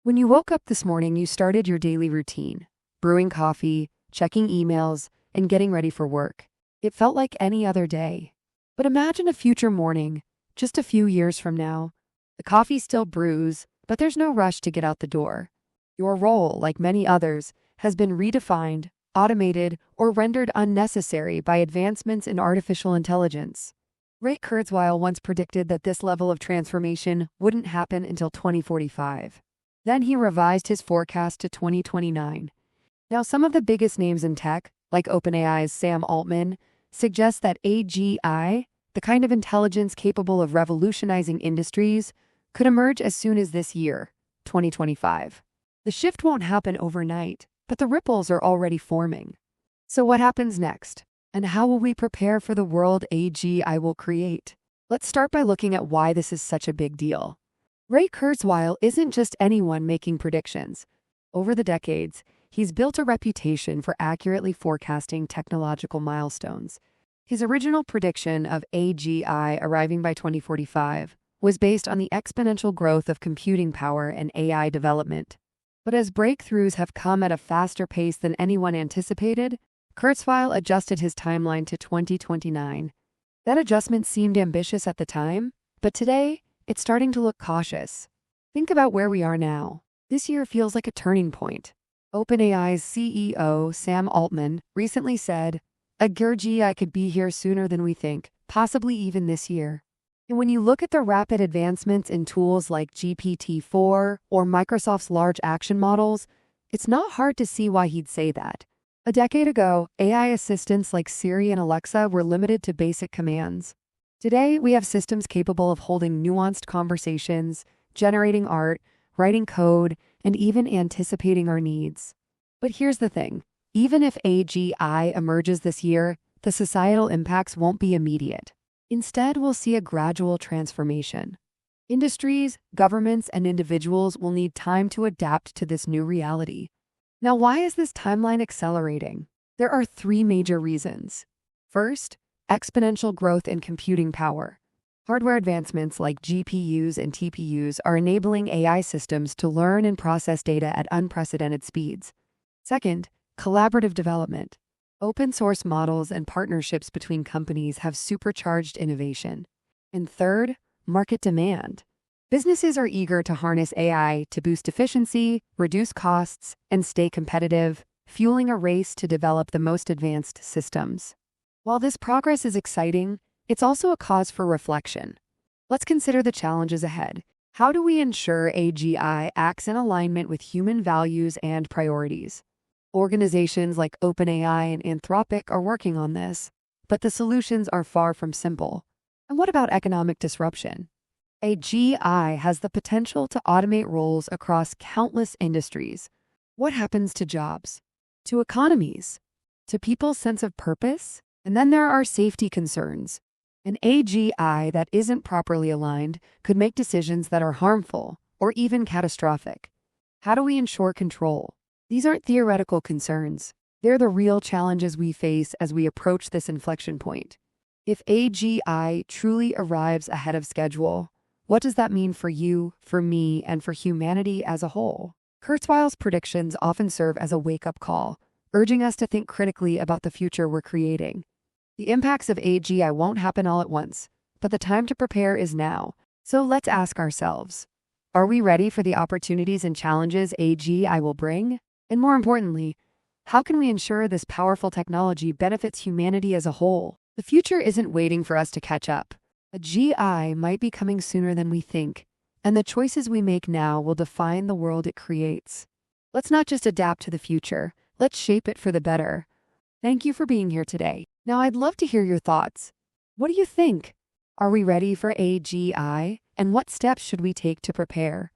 When you woke up this morning, you started your daily routine, brewing coffee, checking emails, and getting ready for work. It felt like any other day. But imagine a future morning, just a few years from now. The coffee still brews, but there's no rush to get out the door. Your role, like many others, has been redefined, automated, or rendered unnecessary by advancements in artificial intelligence. Ray Kurzweil once predicted that this level of transformation wouldn't happen until 2045. Then he revised his forecast to 2029. Now, some of the biggest names in tech, like OpenAI's Sam Altman, suggest that AGI, the kind of intelligence capable of revolutionizing industries, could emerge as soon as this year, 2025. The shift won't happen overnight, but the ripples are already forming. So what happens next? And how will we prepare for the world AGI will create? Let's start by looking at why this is such a big deal. Ray Kurzweil isn't just anyone making predictions. Over the decades, he's built a reputation for accurately forecasting technological milestones. His original prediction of AGI arriving by 2045 was based on the exponential growth of computing power and AI development. But as breakthroughs have come at a faster pace than anyone anticipated, Kurzweil adjusted his timeline to 2029. That adjustment seemed ambitious at the time, but today, it's starting to look cautious. Think about where we are now. This year feels like a turning point. OpenAI's CEO, Sam Altman, recently said, "AGI could be here sooner than we think, possibly even this year." And when you look at the rapid advancements in tools like GPT-4 or Microsoft's large action models, it's not hard to see why he'd say that. A decade ago, AI assistants like Siri and Alexa were limited to basic commands. Today, we have systems capable of holding nuanced conversations, generating art, writing code, and even anticipating our needs. But here's the thing. Even if AGI emerges this year, the societal impacts won't be immediate. Instead, we'll see a gradual transformation. Industries, governments, and individuals will need time to adapt to this new reality. Now, why is this timeline accelerating? There are three major reasons. First, exponential growth in computing power. Hardware advancements like GPUs and TPUs are enabling AI systems to learn and process data at unprecedented speeds. Second, collaborative development. Open source models and partnerships between companies have supercharged innovation. And third, market demand. Businesses are eager to harness AI to boost efficiency, reduce costs, and stay competitive, fueling a race to develop the most advanced systems. While this progress is exciting, it's also a cause for reflection. Let's consider the challenges ahead. How do we ensure AGI acts in alignment with human values and priorities? Organizations like OpenAI and Anthropic are working on this, but the solutions are far from simple. And what about economic disruption? AGI has the potential to automate roles across countless industries. What happens to jobs? To economies? To people's sense of purpose? And then there are safety concerns. An AGI that isn't properly aligned could make decisions that are harmful or even catastrophic. How do we ensure control? These aren't theoretical concerns. They're the real challenges we face as we approach this inflection point. If AGI truly arrives ahead of schedule, what does that mean for you, for me, and for humanity as a whole? Kurzweil's predictions often serve as a wake-up call, urging us to think critically about the future we're creating. The impacts of AGI won't happen all at once, but the time to prepare is now. So let's ask ourselves, are we ready for the opportunities and challenges AGI will bring? And more importantly, how can we ensure this powerful technology benefits humanity as a whole? The future isn't waiting for us to catch up. AGI might be coming sooner than we think, and the choices we make now will define the world it creates. Let's not just adapt to the future, let's shape it for the better. Thank you for being here today. Now, I'd love to hear your thoughts. What do you think? Are we ready for AGI? And what steps should we take to prepare?